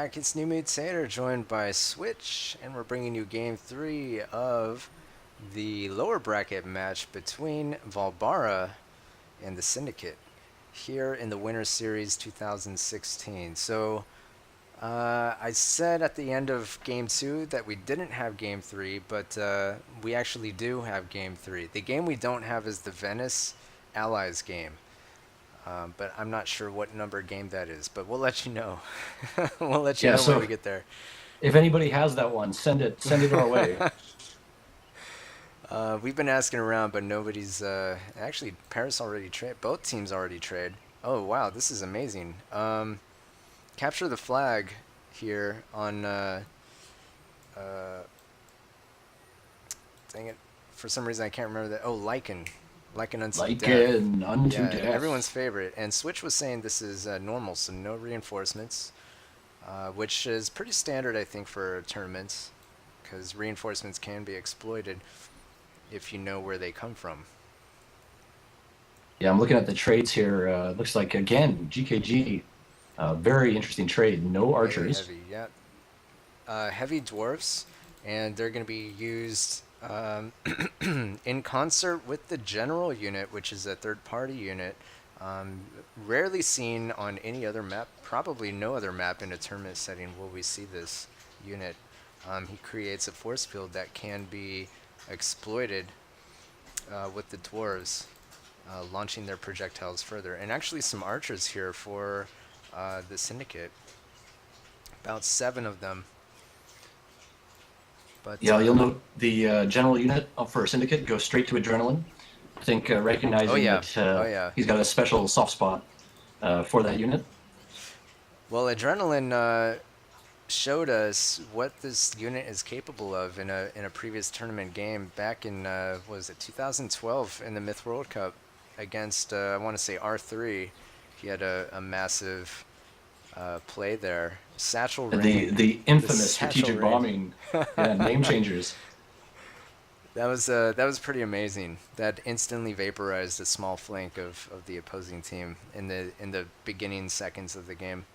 back. It's New Mutator joined by Switch, and we're bringing you Game 3 of the lower bracket match between Vaalbara and the Syndicate here in the Winter Series 2016. I said at the end of Game 2 that we didn't have Game 3, but we actually do have Game 3. The game we don't have is the Venice Allies game. But I'm not sure what number game that is, but we'll let you know. We'll let you Yeah, know when so we get there. if anybody has that one, send it our way. We've been asking around, but nobody's. Actually, Paris already trade. Both teams already trade. Oh wow, this is amazing. Capture the flag here on. Uh, Dang it! For some reason, I can't remember that. Oh, Lycan unto Like death. an unto Yeah, everyone's death. favorite. And Switch was saying this is normal, so no reinforcements, which is pretty standard, I think, for tournaments, because reinforcements can be exploited if you know where they come from. Yeah, I'm looking at the trades here. Looks like again GKG, very interesting trade. No Very archers. heavy, yeah. Heavy dwarfs, and they're going to be used in concert with the general unit, which is a third-party unit. Um, Rarely seen on any other map, probably no other map in a tournament setting will we see this unit. He creates a force field that can be exploited with the dwarves, launching their projectiles further. And actually some archers here for the Syndicate. About 7 of them. But Yeah, you'll note the general unit up for Syndicate goes straight to adrenaline. I think oh recognizing yeah, that oh yeah. he's got a special soft spot for that unit. Well, Adrenaline showed us what this unit is capable of in a previous tournament game back in was it 2012 in the Myth World Cup against I want to say R3. He had a massive play there. Satchel Rain, The the infamous Satchel strategic Rain. bombing, yeah, name changers. That was pretty amazing. That instantly vaporized a small flank of the opposing team in the beginning seconds of the game.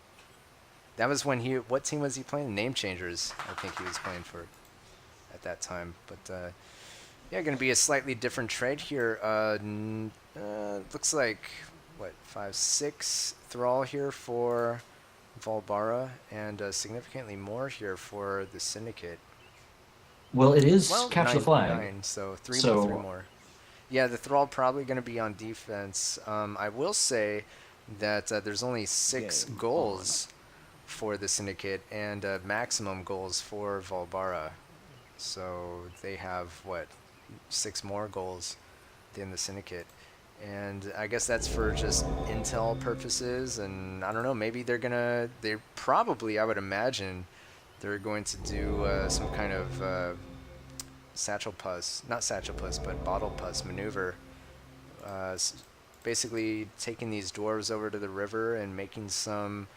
That was when he. What team was he playing? Name Changers, I think he was playing for at that time. But yeah, going to be a slightly different trade here. Looks like what 5-6 thrall here for Vaalbara, and significantly more here for the Syndicate. Well, it is Well, capture the flag, 9, so three so more. Yeah, the thrall probably going to be on defense. I will say that there's only 6 game on. goals for the Syndicate and maximum goals for Vaalbara. So they have, what, 6 more goals than the Syndicate. And I guess that's for just intel purposes. And I don't know, maybe they're probably, I would imagine, they're going to do some kind of satchel puss, not satchel puss, but bottle puss maneuver. Uh, Basically taking these dwarves over to the river and making some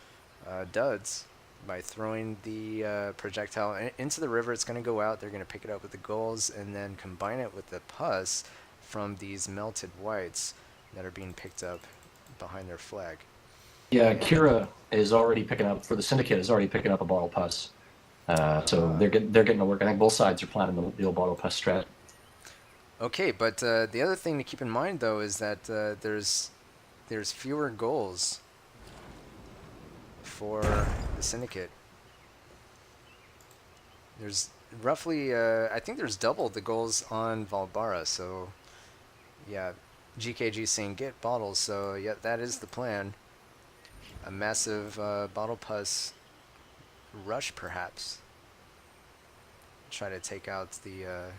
duds by throwing the projectile into the river. It's going to go out. They're going to pick it up with the goals and then combine it with the pus from these melted whites that are being picked up behind their flag. Yeah, And Kira is already picking up for the Syndicate. Is already picking up a bottle puss. So uh, they're getting to work. I think both sides are planning the old bottle puss strat. okay, but the other thing to keep in mind though is that there's fewer goals for the Syndicate. There's roughly, I think there's double the goals on Vaalbara. So, yeah, GKG saying get bottles. So, yeah, that is the plan. A massive bottle puss rush, perhaps. Try to take out the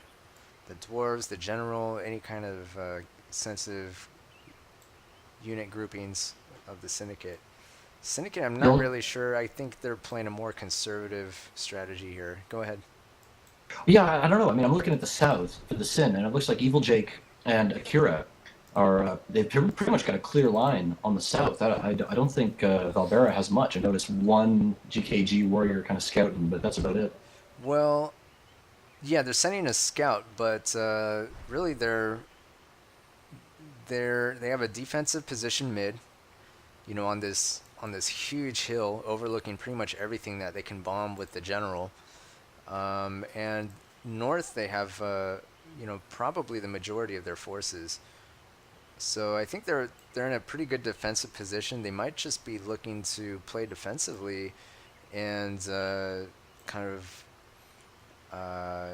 dwarves, the general, any kind of sensitive unit groupings of the Syndicate. Syndicate, I'm not You'll, really sure. I think they're playing a more conservative strategy here. Go ahead. yeah, I don't know. I mean, I'm looking at the south for the Sin, and it looks like Evil Jake and Akira are they've pretty much got a clear line on the south. I don't think Vaalbara has much. I noticed one GKG warrior kind of scouting, but that's about it. Well, yeah, they're sending a scout, but really they have a defensive position mid, on on this huge hill overlooking pretty much everything that they can bomb with the general. And north they have probably the majority of their forces. So I think they're in a pretty good defensive position. They might just be looking to play defensively and kind of uh,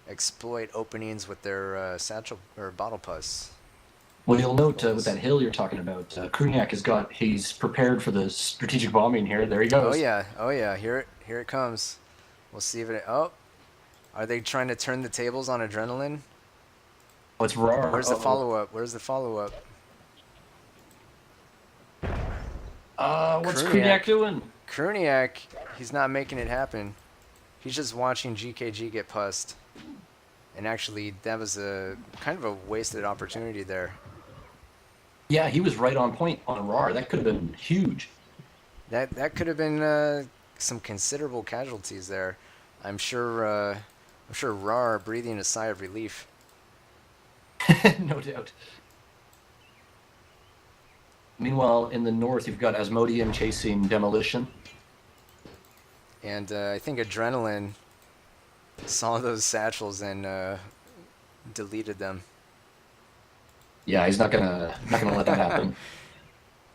exploit openings with their satchel or bottle pus Well, you'll note with goals. that hill you're talking about, Kruniak he's prepared for the strategic bombing here. There he Oh goes. yeah, oh yeah. Here it comes. We'll see if it. Oh, are they trying to turn the tables on adrenaline? Oh, it's Rar. Where's the Uh-oh. follow up? Where's the follow up? What's Kruniak Kruniak. doing? Kruniak. He's not making it happen. He's just watching GKG get pussed. And actually, that was a kind of a wasted opportunity there. Yeah, he was right on point on Rar. That could have been huge. That could have been some considerable casualties there. I'm sure. I'm sure Rar breathing a sigh of relief. No doubt. Meanwhile, in the north, you've got Asmodean chasing Demolition. And I think Adrenaline saw those satchels and deleted them. Yeah, he's not gonna let that happen.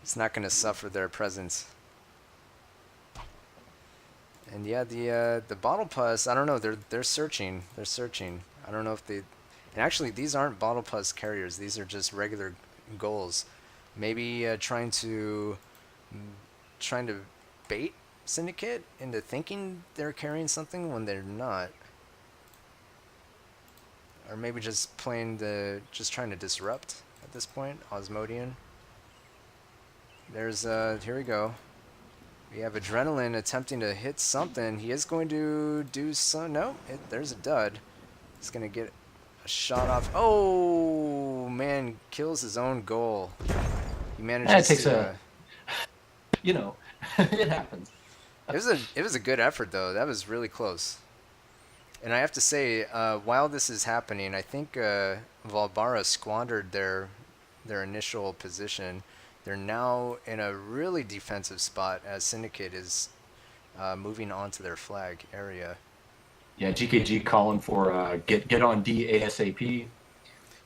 It's not going to suffer their presence. And yeah, the bottle pus. I don't know. They're searching. They're searching. I don't know if they. And actually, these aren't bottle pus carriers. These are just regular goals. Maybe trying to bait Syndicate into thinking they're carrying something when they're not. Or maybe just just trying to disrupt at this point. Osmodian. There's here we go. We have Adrenaline attempting to hit something. He is going to do some. No, there's a dud. He's going to get a shot off. Oh, man, kills his own goal. He It manages takes to. a, you know, it happens. It was a good effort though. That was really close. And I have to say, while this is happening, I think Vaalbara squandered their initial position. They're now in a really defensive spot as Syndicate is moving onto their flag area. Yeah, GKG calling for get on D ASAP.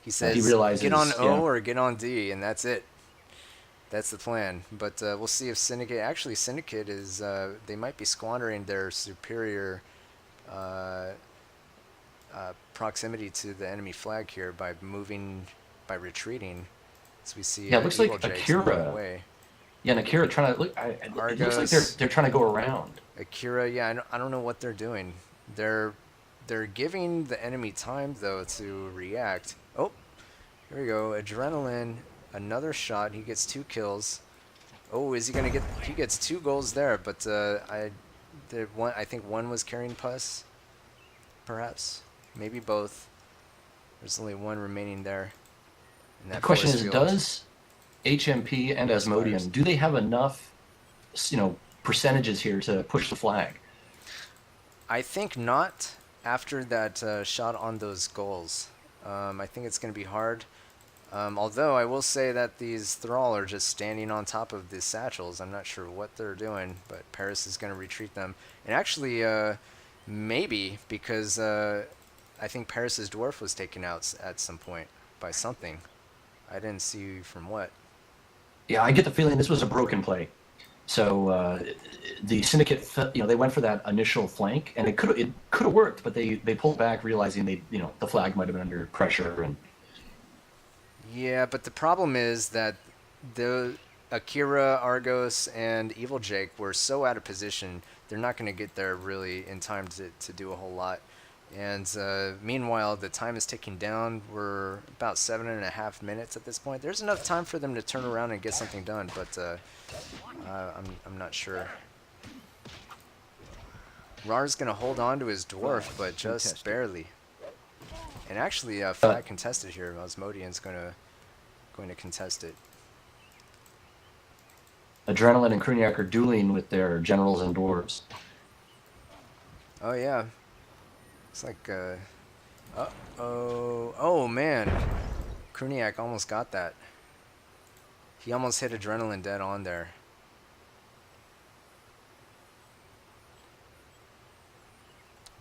He He says, "Get on realizes, O yeah, or get on D," and that's it. That's the plan. But we'll see if Syndicate. Actually, Syndicate is. They might be squandering their superior uh, proximity to the enemy flag here by retreating. As we see yeah, it looks Evil like Jake's moving Akira. away. Yeah, and Akira trying to look. It looks like Argos, they're trying to go around. Akira. Yeah, I don't know what they're doing. They're they're giving the enemy time though to react. Oh, here we go. Adrenaline. Another shot. He gets 2 kills. Oh, is he gonna get? He gets 2 goals there, but I think one was carrying pus, perhaps, maybe both. There's only one remaining there in The that question force is, field. does HMP and Expires. Asmodean do they have enough, percentages here to push the flag? I think not after that shot on those goals. I think it's going to be hard. Although I will say that these Thrall are just standing on top of the satchels. I'm not sure what they're doing, but Paris is going to retreat them. And actually, maybe because I think Paris's dwarf was taken out at some point by something. I didn't see from what. Yeah, I get the feeling this was a broken play. So the syndicate, they went for that initial flank, and it could have worked, but they pulled back, realizing the flag might have been under pressure, and Yeah, but the problem is that the Akira, Argos, and Evil Jake were so out of position, they're not going to get there really in time to do a whole lot. And meanwhile, the time is ticking down. We're about 7.5 minutes at this point. There's enough time for them to turn around and get something done, but I'm not sure. Rar's going to hold on to his dwarf, but just barely. And actually, uh, flag contested here. Osmodian's going to contest it. Adrenaline and Kruniak are dueling with their generals and dwarves. Oh yeah, it's like oh man, Kruniak almost got that. He almost hit Adrenaline dead on there.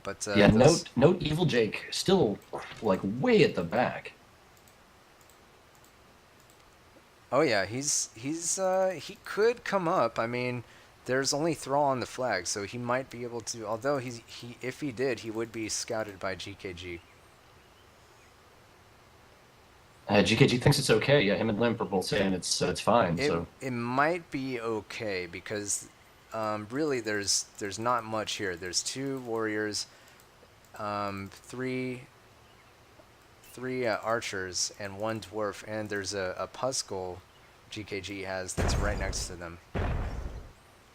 But Yeah, those. note Evil Jake still like way at the back. Oh yeah, he could come up. I mean, there's only Thrall on the flag, so he might be able to. Although he if he did, he would be scouted by GKG. GKG thinks it's okay. Yeah, him and Limp are both saying it's fine. It So it might be okay because really there's not much here. There's two warriors, three archers, and one dwarf, and there's a Puskull GKG has that's right next to them.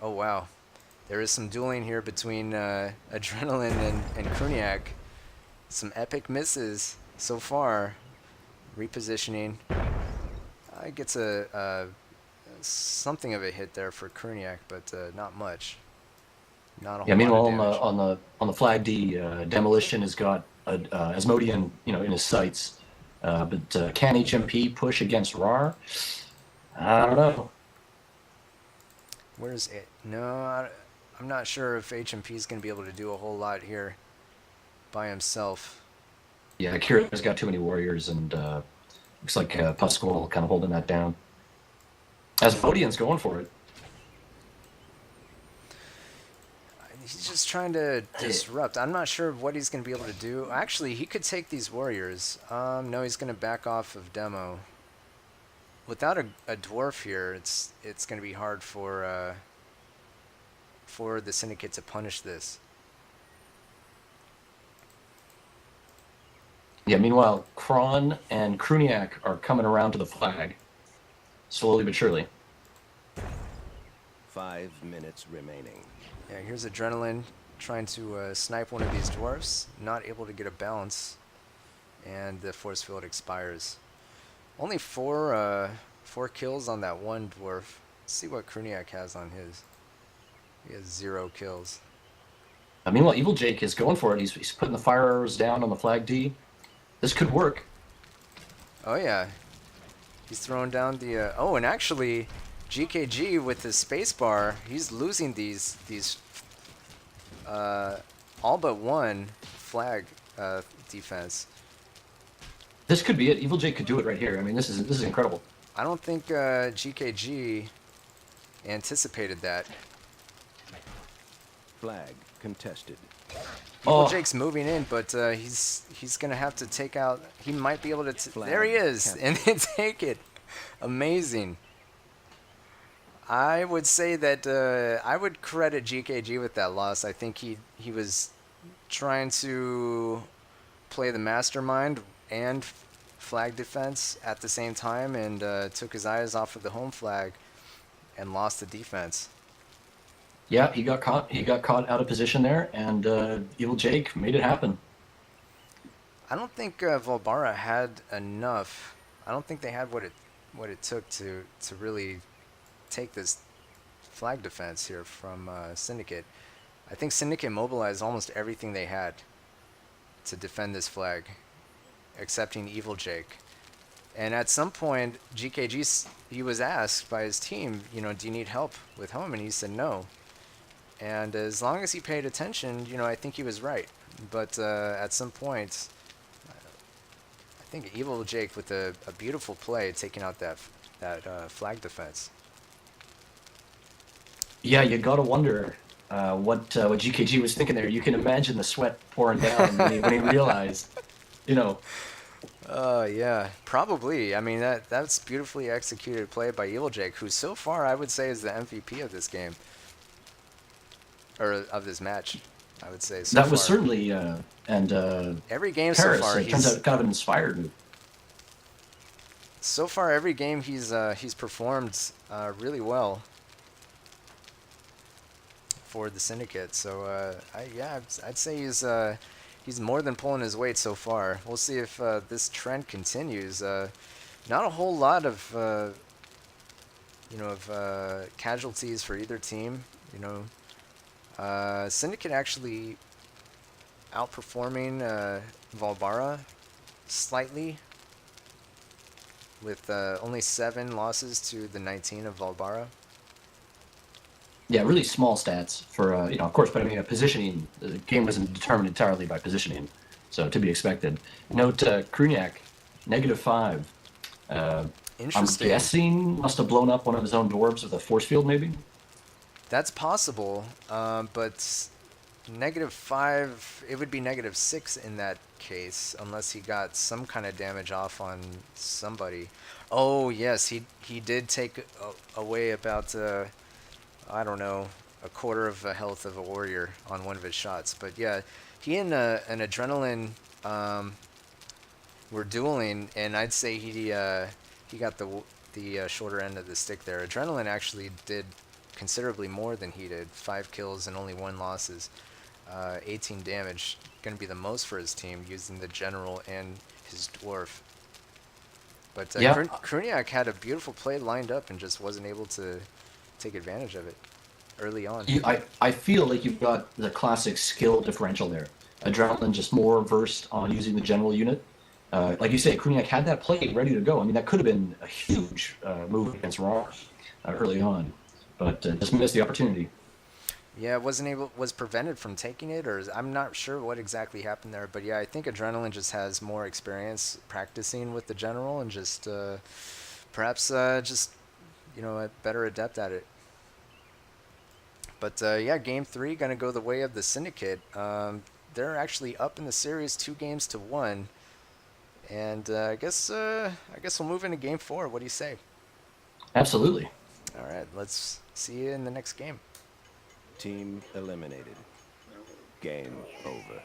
Oh wow, there is some dueling here between Adrenaline and Kruniak. Some epic misses so far. Repositioning. Gets a something of a hit there for Kruniak, but not much. Not a yeah. whole lot of Meanwhile, damage. on the flag D, Demolition has got Asmodean, in his sights. But can HMP push against RAR? I don't know. Where's it? No, I'm not sure if HMP is going to be able to do a whole lot here by himself. Yeah, Kira's got too many warriors, and looks like Pascal kind of holding that down. Asmodean's going for it. He's just trying to disrupt. I'm not sure what he's going to be able to do. Actually, he could take these warriors. No, he's going to back off of demo. Without a dwarf here, it's going to be hard for the Syndicate to punish this. Yeah, meanwhile, Kron and Kruniak are coming around to the flag, slowly but surely. 5 minutes remaining. Yeah, here's Adrenaline trying to snipe one of these dwarfs. Not able to get a bounce, and the force field expires. Only four kills on that one dwarf. Let's see what Kruniak has on his. He has 0 kills. Meanwhile, Evil Jake is going for it. He's putting the fire arrows down on the flag D. This could work. Oh yeah, he's throwing down the. Oh, and actually, GKG with his spacebar, he's losing these all but one flag defense. This could be it. Evil Jake could do it right here. I mean, this is incredible. I don't think GKG anticipated that. Flag contested. Evil Jake's moving in, but he's gonna have to take out. He might be able to. There he is, and they take it. Amazing. I would say that I would credit GKG with that loss. I think he was trying to play the mastermind and flag defense at the same time, and took his eyes off of the home flag and lost the defense. Yeah, he got caught. He got caught out of position there, and Evil Jake made it happen. I don't think Vaalbara had enough. I don't think they had what it took to really take this flag defense here from Syndicate. I think Syndicate mobilized almost everything they had to defend this flag, excepting Evil Jake. And at some point, GKG, he was asked by his team, do you need help with home? And he said no. And as long as he paid attention, I think he was right. But at some point, I think Evil Jake with a beautiful play taking out that flag defense. Yeah, you gotta wonder what GKG was thinking there. You can imagine the sweat pouring down when he realized, Yeah, probably. I mean, that's beautifully executed play by Evil Jake, who so far I would say is the MVP of this game. Or of this match, I would say. So that far. was certainly, and every game Paris, so far, it turns out kind of an inspired move. So far, every game he's performed really well for the Syndicate. So I'd say he's more than pulling his weight so far. We'll see if this trend continues. Not a whole lot of casualties for either team. Syndicate actually outperforming Vaalbara slightly, with only 7 losses to the 19 of Vaalbara. Yeah, really small stats for of course, but I mean, positioning. The game wasn't determined entirely by positioning, so to be expected. Note Kruniak, -5. Uh, I'm Interesting. guessing must have blown up one of his own dwarves with a force field, maybe. That's possible, but -5, it would be -6 in that case, unless he got some kind of damage off on somebody. Oh yes, he did take away about I don't know, a quarter of the health of a warrior on one of his shots. But yeah, he and an adrenaline were dueling, and I'd say he got the shorter end of the stick there. Adrenaline actually did considerably more than he did. 5 kills and only 1 losses. 18 damage, going to be the most for his team using the general and his dwarf. But Yeah, Kruniak had a beautiful play lined up and just wasn't able to take advantage of it early on. I feel like you've got the classic skill differential there. Adrenaline just more versed on using the general unit. Like you say, Kruniak had that play ready to go. I mean, that could have been a huge move against Raw early on, but just missed the opportunity. Yeah, was prevented from taking it, or I'm not sure what exactly happened there. But yeah, I think Adrenaline just has more experience practicing with the general and just perhaps just a better adept at it. But yeah, game three gonna go the way of the Syndicate. They're actually up in the series 2 games to 1, and I guess we'll move into game four. What do you say? Absolutely. All right, let's see you in the next game. Team eliminated. Game over.